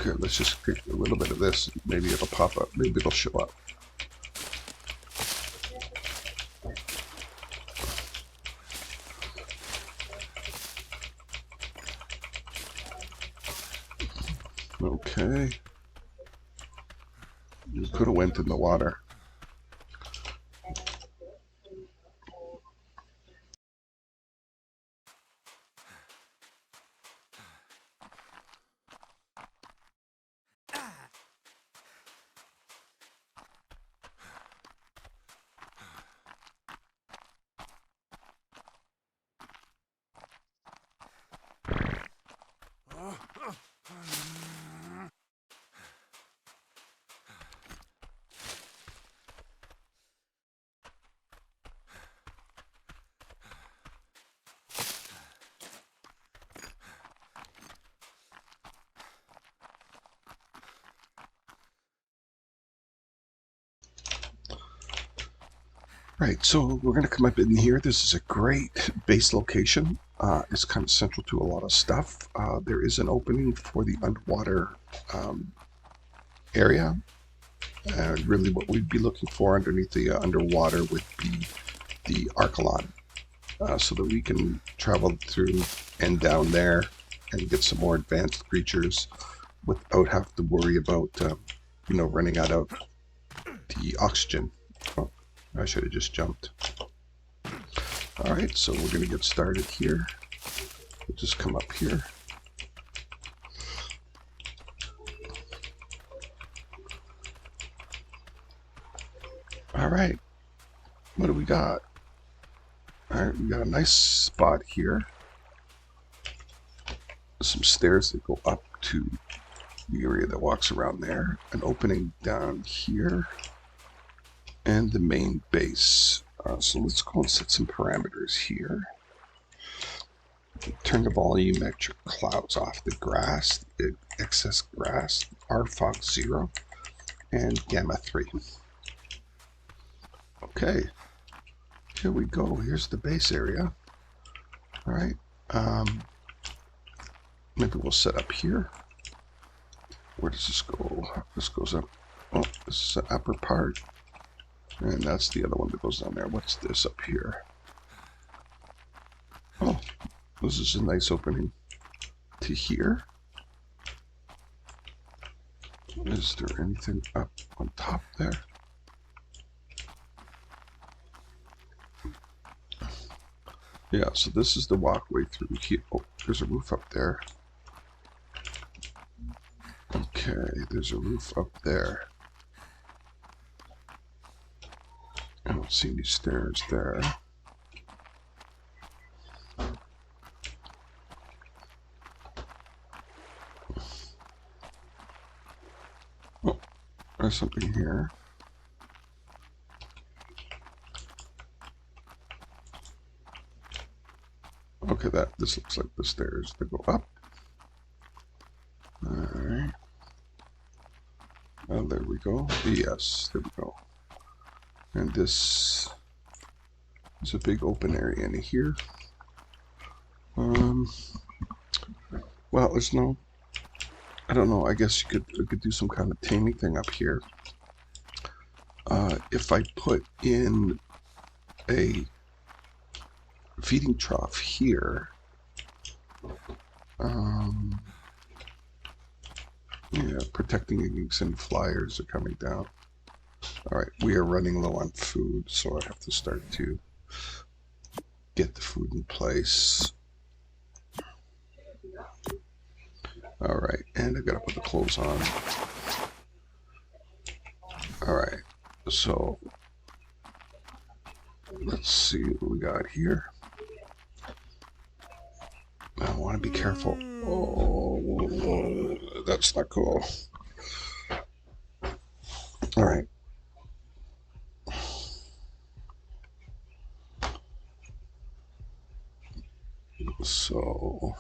Okay, let's just pick a little bit of this. Maybe it'll pop up. Maybe it'll show up. Okay. You could have went in the water. Right, so we're going to come up in here. This is a great base location. It's kind of central to a lot of stuff. There is an opening for the underwater area. Really what we'd be looking for underneath the underwater would be the Archelon, so that we can travel through and down there and get some more advanced creatures without having to worry about, running out of the oxygen. Oh, I should have just jumped. Alright, so we're going to get started here. We'll just come up here. Alright, what do we got? Alright, we got a nice spot here. Some stairs that go up to the area that walks around there. An opening down here. And the main base. So let's go and set some parameters here. Turn the volumetric clouds off, the grass, the excess grass, RFOG 0, and gamma 3. Okay, here we go. Here's the base area. All right, maybe we'll set up here. Where does this go? This goes up. Oh, this is the upper part. And that's the other one that goes down there. What's this up here? Oh, this is a nice opening to here. Is there anything up on top there? Yeah, so this is the walkway through here. Oh, there's a roof up there. Okay, there's a roof up there. I don't see any stairs there. Oh, there's something here. Okay, this looks like the stairs that go up. Alright. Oh, there we go. Yes, there we go. And this is a big open area in here. Well, there's no, I don't know, I guess you could do some kind of taming thing up here. If I put in a feeding trough here, yeah, protecting against any flyers are coming down. Alright, we are running low on food, so I have to start to get the food in place. Alright, and I gotta put the clothes on. Alright, so let's see what we got here. I want to be careful. Oh, that's not cool. Alright. So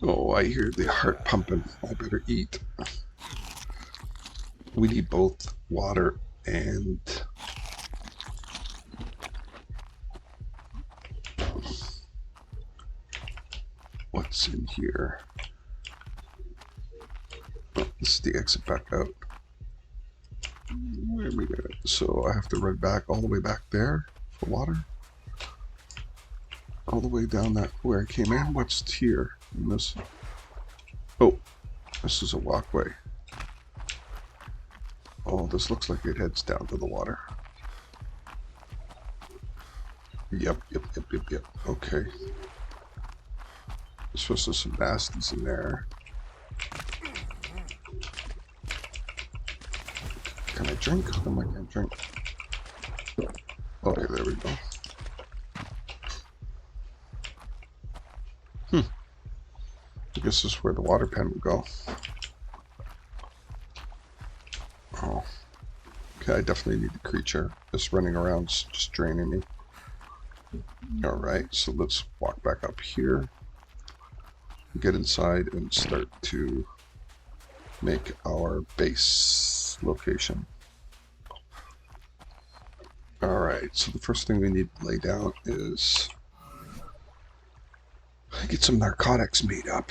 oh, I hear the heart pumping. I better eat. We need both water and what's in here? Oh, this is the exit back out. Where we go? So I have to run back all the way back there for water. All the way down that where I came in. What's here in this? Oh, this is a walkway. Oh, this looks like it heads down to the water. Yep. Okay. There's supposed to be some nasties in there. Can I drink? Oh, I can't drink. Okay, there we go. I guess this is where the water pen would go. Oh. Okay, I definitely need the creature. It's running around, just draining me. Alright, so let's walk back up here. Get inside and start to make our base location. Alright, so the first thing we need to lay down is get some narcotics made up.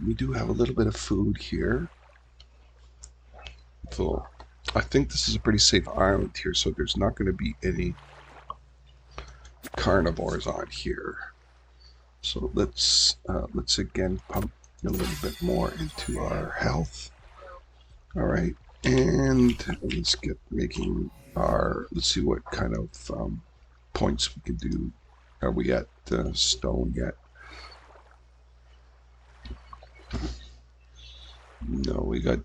We do have a little bit of food here. So I think this is a pretty safe island here, so there's not going to be any carnivores on here. So let's again pump a little bit more into our health. All right, and let's get making our. Let's see what kind of points we can do. Are we at stone yet? No, we got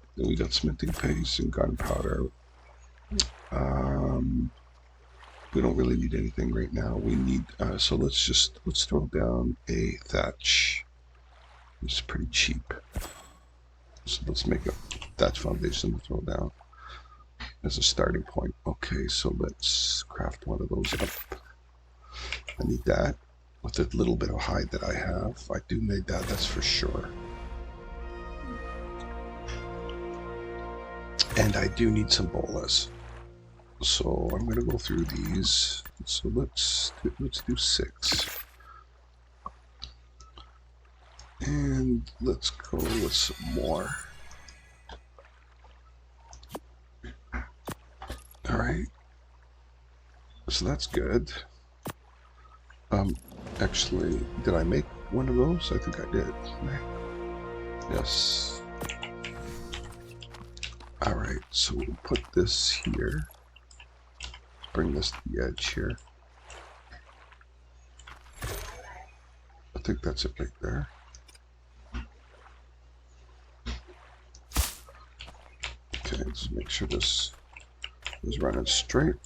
cementing paste and gunpowder. We don't really need anything right now. We need so let's throw down a thatch. It's pretty cheap. So let's make a thatch foundation to throw down as a starting point. Okay, so let's craft one of those up. I need that with a little bit of hide that I have. I do need that, that's for sure. And I do need some bolas. So I'm going to go through these. So let's do 6. And let's go with some more. All right. So that's good. Actually, did I make one of those? I think I did. Yes. All right. So we'll put this here. Bring this to the edge here. I think that's it right there. Okay, let's make sure this is running straight.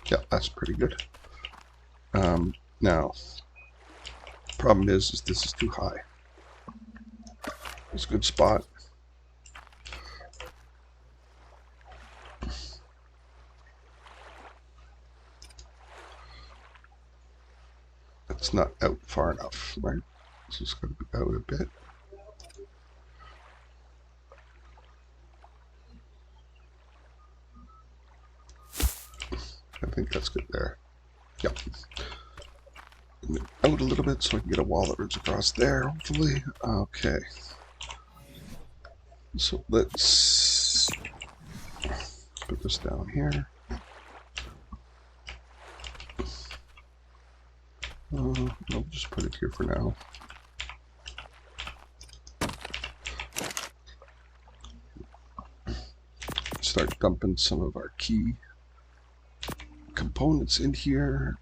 Yeah, that's pretty good. Now, problem is this is too high. It's a good spot. It's not out far enough, right? So it's going to be out a bit. I think that's good there. Yep. Out a little bit so I can get a wall that runs across there, hopefully. Okay. So let's put this down here. I'll just put it here for now. Start dumping some of our key components in here.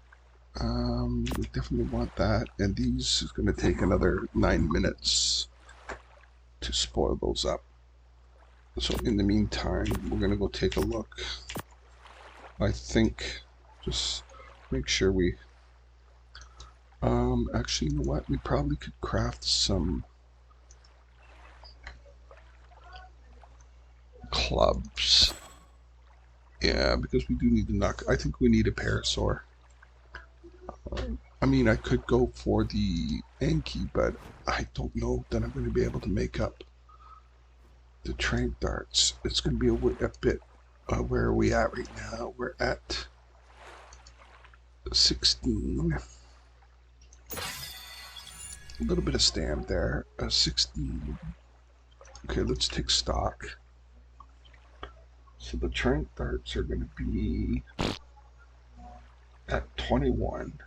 We definitely want that, and these is going to take another 9 minutes to spoil those up. So in the meantime, we're going to go take a look. I think just make sure we actually, you know what, we probably could craft some clubs. Yeah, because we do need to knock. I think we need a parasaur. I mean, I could go for the Anki, but I don't know that I'm going to be able to make up the train darts. It's going to be a bit. Where are we at right now? We're at 16. A little bit of stam there. 16. Okay, let's take stock. So the Trent darts are going to be at 21,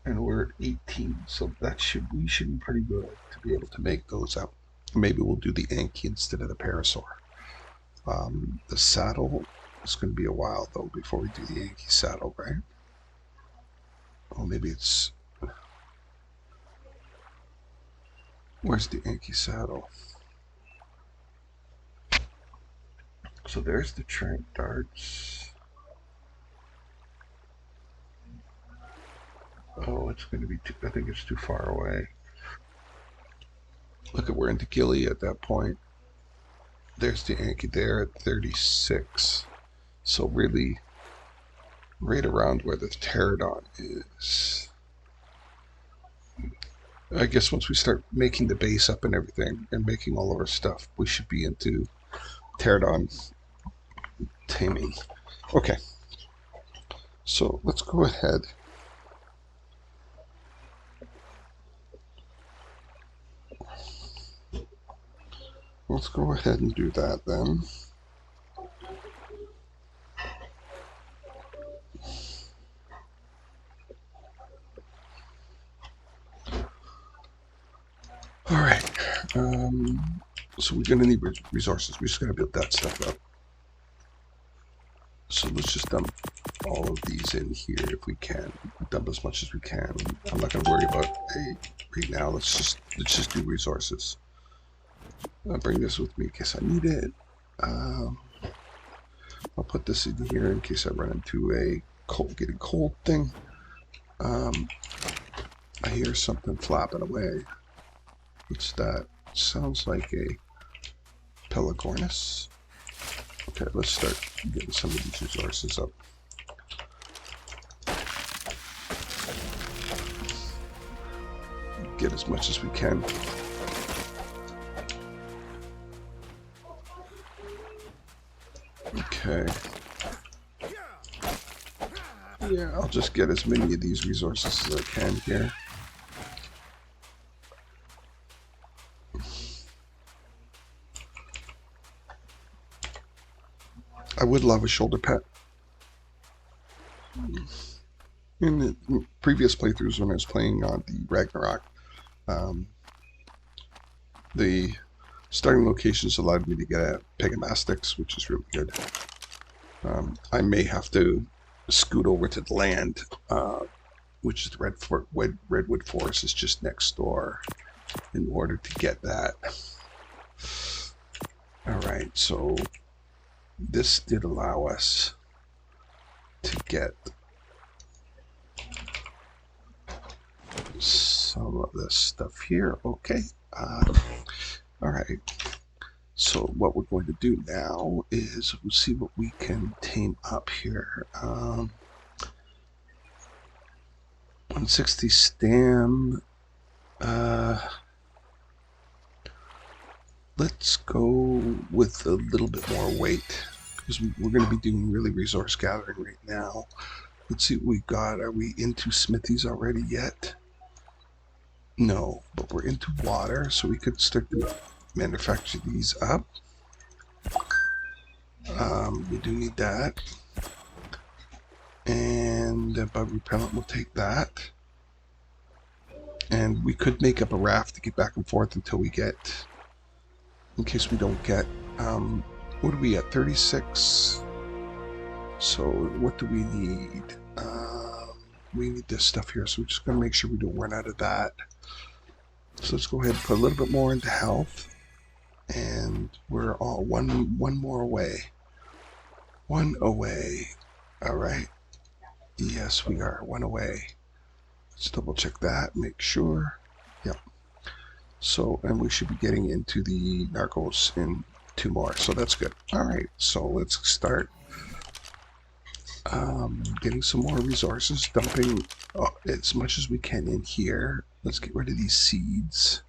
and we're at 18. So we should be pretty good to be able to make those up. Maybe we'll do the Anki instead of the Parasaur. The saddle is going to be a while though before we do the Anki saddle, right? Oh, maybe it's. Where's the Anki saddle? So there's the Trent darts. Oh, it's going to be I think it's too far away. Look at, we're into Gilly at that point. There's the Anki there at 36. So really, right around where the pterodon is. I guess once we start making the base up and everything, and making all of our stuff, we should be into pterodon taming. Okay. So let's go ahead. Let's go ahead and do that then. All right. So we're gonna need resources. We just gotta build that stuff up. So let's just dump all of these in here if we can. Dump as much as we can. I'm not gonna worry about right now. Let's just do resources. I'll bring this with me in case I need it. I'll put this in here in case I run into a getting cold thing. I hear something flapping away. What's that? Sounds like a Pelagornis. Okay, let's start getting some of these resources up. Get as much as we can. Okay. Yeah, I'll just get as many of these resources as I can here. I would love a shoulder pet. In the previous playthroughs when I was playing on the Ragnarok, the starting locations allowed me to get a Pegamastix, which is really good. I may have to scoot over to the land, which is the Redwood Forest is just next door, in order to get that. Alright, so this did allow us to get some of this stuff here. Okay. Alright. So what we're going to do now is we'll see what we can tame up here. 160 stam. Let's go with a little bit more weight because we're going to be doing really resource gathering right now. Let's see what we got. Are we into smithies already yet? No, but we're into water, so we could start to manufacture these up. We do need that. And bug repellent, we'll take that. And we could make up a raft to get back and forth until we get, in case we don't get, what are we at, 36? So what do we need? We need this stuff here, so we're just going to make sure we don't run out of that. So let's go ahead and put a little bit more into health. And we're all one more away. One away. Alright. Yes, we are. One away. Let's double check that. Make sure. Yep. So, and we should be getting into the Narcos in 2 more. So that's good. Alright. So let's start getting some more resources. Dumping as much as we can in here. Let's get rid of these seeds.